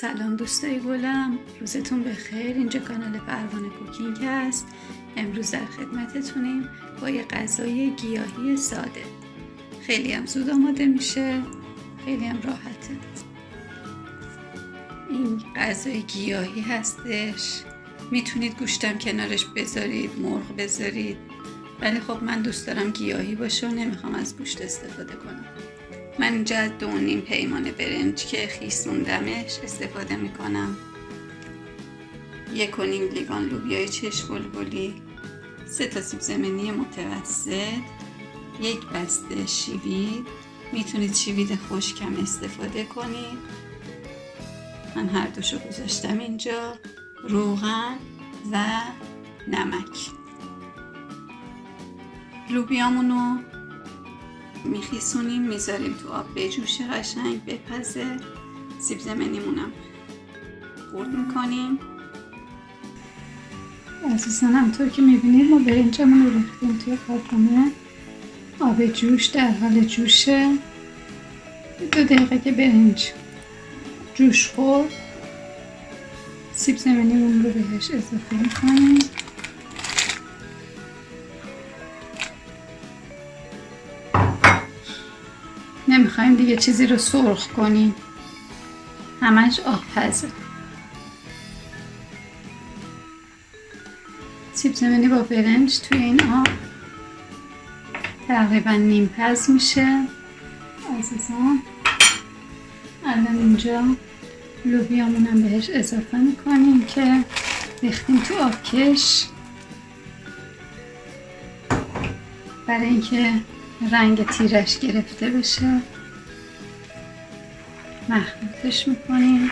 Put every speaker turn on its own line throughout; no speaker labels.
سلام دوستای گلم، روزتون بخیر. اینجا کانال پروانه کوکینگ هست. امروز در خدمتتونیم با یه غذای گیاهی ساده. خیلی هم زود آماده میشه، خیلی هم راحته. این غذای گیاهی هستش. میتونید گوشتم کنارش بذارید، مرغ بذارید، ولی خب من دوست دارم گیاهی باشه و نمیخوام از گوشت استفاده کنم. من اینجا از 2.5 پیمانه برنج که خیس موندمش استفاده میکنم. 1.5 لیوان لوبیای چشم بلبلی، 3 تا سیب زمینی متوسط، 1 بسته شوید. میتونید شوید خشکم استفاده کنید، من هر دوشو گذاشتم اینجا. روغن و نمک. لوبیامونو میخیسونیم، میذاریم تو آب بجوشه، قشنگ بپزه. سیب زمینیمونم خورد میکنیم. عزیزان همطور که میبینید ما برنجمون رو ریختیم توی قابلمه. آب جوش در حال جوشه. 2 دقیقه که برنج جوش خورد، سیب زمینیمون رو بهش اضافه میکنیم. نمیخوایم دیگه چیزی رو سرخ کنیم، همش آبپزه. سیب زمینی با برنج توی این آب تقریبا نیم پز میشه. عزیزان الان اینجا لوبیامونم بهش اضافه میکنیم که ریختیم تو آبکش برای اینکه رنگ تیرش گرفته بشه. مخلوطش میکنیم.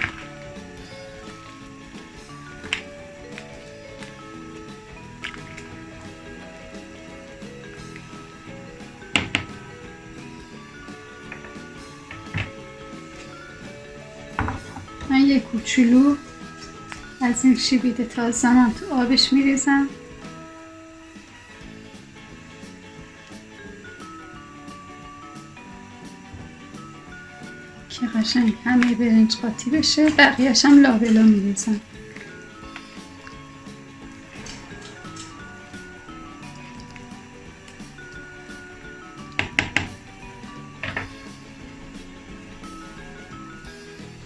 من 1 کوچولو از این شوید تازه‌ام تو آبش میریزم. که قشنگ همه برنج قاطی بشه، بقیه‌اش هم لابلا میریزم.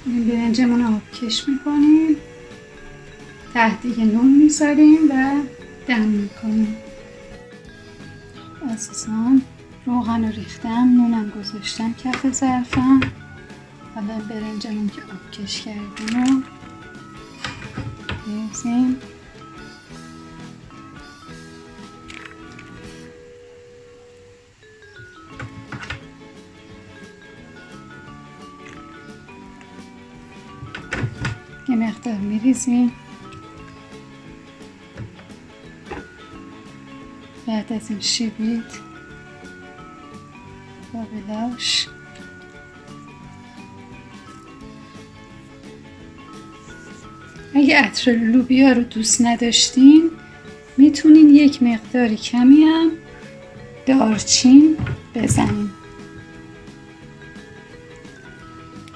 این برنجمون رو آبکش میکنیم، ته دیگه نون میذاریم و دم میکنیم. عزیزان روغن رو ریختم، نونم گذاشتم کف ظرفم. حالا برنجمون که آبکش کردیم رو بریزیم. یه مقدار میریزیم. بعد از این شوید لابلاش اگه عطر لوبیا رو دوست نداشتین میتونین 1 مقداری کمی هم دارچین بزنین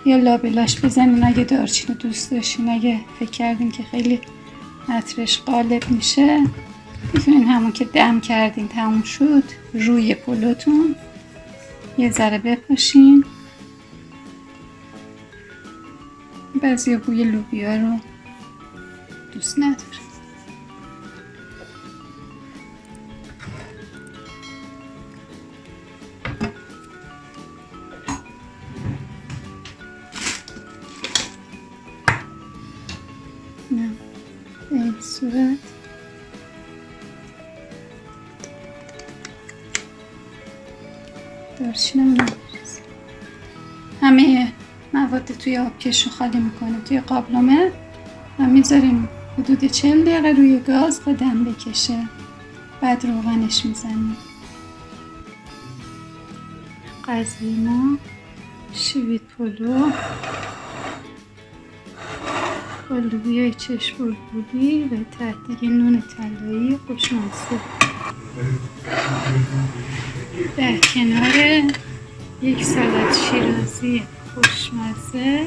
یا لابلاش بزنین اگه دارچین رو دوست داشتین. اگه فکر کردین که خیلی عطرش غالب میشه میتونین همون که دم کردین تموم شد روی پلوتون یه ذره بپاشین. بعضی بوی لوبیا رو دوست نداره. نه به این صورت دارچینم نمیریزم. همه مواد توی آبکش رو خالی میکنیم توی قابلمه و میذاریم حدود 40 دقیقه روی گاز تا دم بکشه. بعد روغنش میزنیم. غذای ما شوید پلو با لوبیای چشم بلبلی و تهیه نون طلایی خوشمزه در کنار یک سالاد شیرازی خوشمزه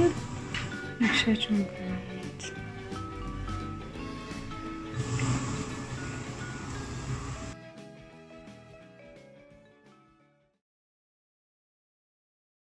میشه جون کنید.